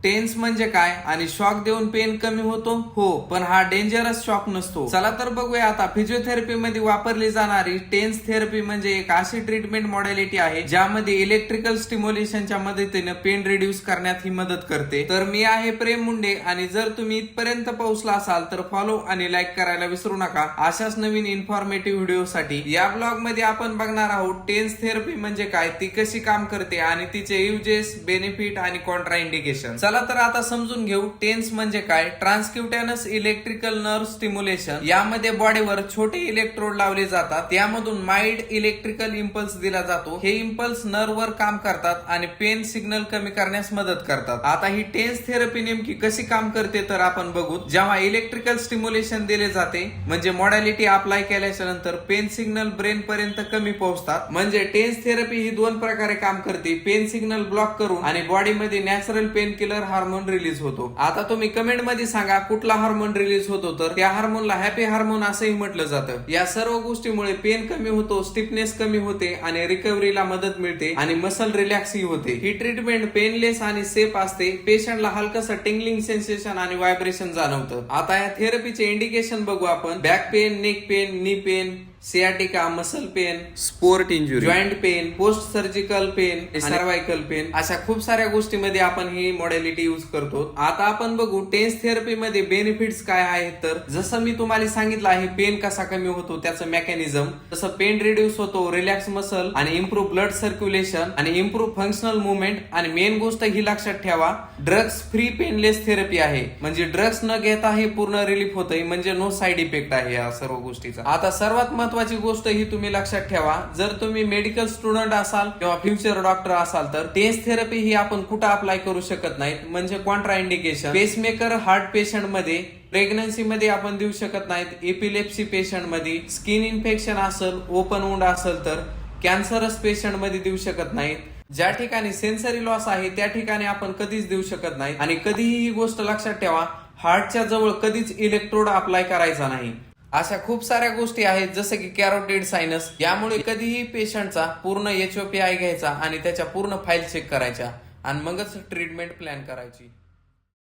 Tense म्हणजे काय आणि शॉक देऊन पेन कमी होतो? हो, पण हा डेंजरस शॉक नसतो. चला तर बघूया आता फिजिओथेरपी मध्ये वापरली जाणारी टेन्स थेरपी म्हणजे एक अशी ट्रीटमेंट मॉडॅलिटी आहे ज्यामध्ये इलेक्ट्रिकल स्टिम्युलेशनच्या मदतीने पेन रिड्यूस करण्यात ही मदत करते. तर मी आहे प्रेम मुंडे आणि जर तुम्ही इथपर्यंत पोहोचला असाल तर फॉलो आणि लाईक करायला विसरू नका अशाच नवीन इन्फॉर्मेटिव्ह व्हिडिओसाठी. या ब्लॉग मध्ये आपण बघणार आहोत टेन्स थेरपी म्हणजे काय, ती कशी काम करते आणि तिचे युजेस, बेनिफिट आणि कॉन्ट्रा इंडिकेशन. चला तर आता समजून घेऊ टेन्स म्हणजे काय. ट्रान्सक्युटेनस इलेक्ट्रिकल नर्व्ह स्टिम्युलेशन, यामध्ये बॉडीवर छोटे इलेक्ट्रोड लावले जातात, त्यामधून माइल्ड इलेक्ट्रिकल इम्पल्स दिला जातो. हे इम्पल्स नर्व्हवर काम करतात आणि पेन सिग्नल कमी करण्यास मदत करतात. आता ही टेन्स थेरपी नेमकी कशी काम करते तर आपण बघू. जेव्हा इलेक्ट्रिकल स्टिम्युलेशन दिले जाते म्हणजे मॉडॅलिटी अप्लाय केल्याच्या नंतर पेन सिग्नल ब्रेन पर्यंत कमी पोहोचतात. म्हणजे टेन्स थेरपी ही दोन प्रकारे काम करते, पेन सिग्नल ब्लॉक करून आणि बॉडीमध्ये natural pain killer hormone release होतो. आता तुम्ही कमेंट मध्ये सांगा कुठला हार्मोन रिलीज होतो, तर त्या हार्मोनला हॅपी हार्मोन असंही म्हटलं जातं. या सर्व गोष्टीमुळे पेन कमी होतो, स्टिफनेस कमी होते आणि रिकव्हरीला मदत मिळते आणि मसल रिलॅक्स ही होते. ही ट्रीटमेंट पेनलेस आणि सेफ असते. पेशंटला हलकसं टिंगलिंग सेन्सेशन आणि व्हायब्रेशन जाणवतं. आता या थेरपीचे इंडिकेशन बघू आपण. Back pain, neck pain, knee pain, sciatica, muscle pain, sport injury, joint pain, post surgical pain, cervical pain, अशा खूप साऱ्या गोष्टीमध्ये आपण ही मॉडॅलिटी यूज करतो. आता आपण बघू टेन्स थेरपी मध्ये बेनिफिट्स काय आहेत. तर जसं मी तुम्हाला सांगितलं आहे पेन कसा कमी होतो त्याचं मेकॅनिझम, तसं पेन रिड्यूस होतो, रिलॅक्स मसल आणि इम्प्रूव्ह ब्लड सर्क्युलेशन आणि इम्प्रूव्ह फंक्शनल मुवमेंट. आणि मेन गोष्ट ही लक्षात ठेवा, ड्रग्स फ्री पेनलेस थेरपी आहे. म्हणजे ड्रग्स न घेता हे पूर्ण रिलीफ होतंय, म्हणजे नो साइड इफेक्ट आहे या सर्व गोष्टीचा. आता सर्वात महत्वाची गोष्ट ही तुम्ही लक्षात ठेवा, जर तुम्ही मेडिकल स्टुडंट असाल किंवा फ्युचर डॉक्टर असाल तर टेन्स थेरपी ही आपण कुठं अप्लाय करू शकत नाहीत. म्हणजे Contra indication, pacemaker heart patient मध्ये, प्रेग्नन्सी मध्ये आपण देऊ शकत नाहीत, एपिलेप्सी पेशंट मध्ये, स्किन इन्फेक्शन असेल, ओपन वुंड असेल तर, कॅन्सरस पेशंट मध्ये देऊ शकत नाहीत. ज्या ठिकाणी सेन्सरी लॉस आहे त्या ठिकाणी आपण कधीच देऊ शकत नाही. आणि कधीही ही गोष्ट लक्षात ठेवा, हार्टच्या जवळ कधीच इलेक्ट्रोड अप्लाय करायचा नाही. अशा खूप साऱ्या गोष्टी आहेत जसं की कॅरोटिड सायनस. यामुळे कधीही पेशंटचा पूर्ण HOPI घ्यायचा आणि त्याच्या पूर्ण फाईल चेक करायच्या आणि मगच ट्रीटमेंट प्लॅन करायची.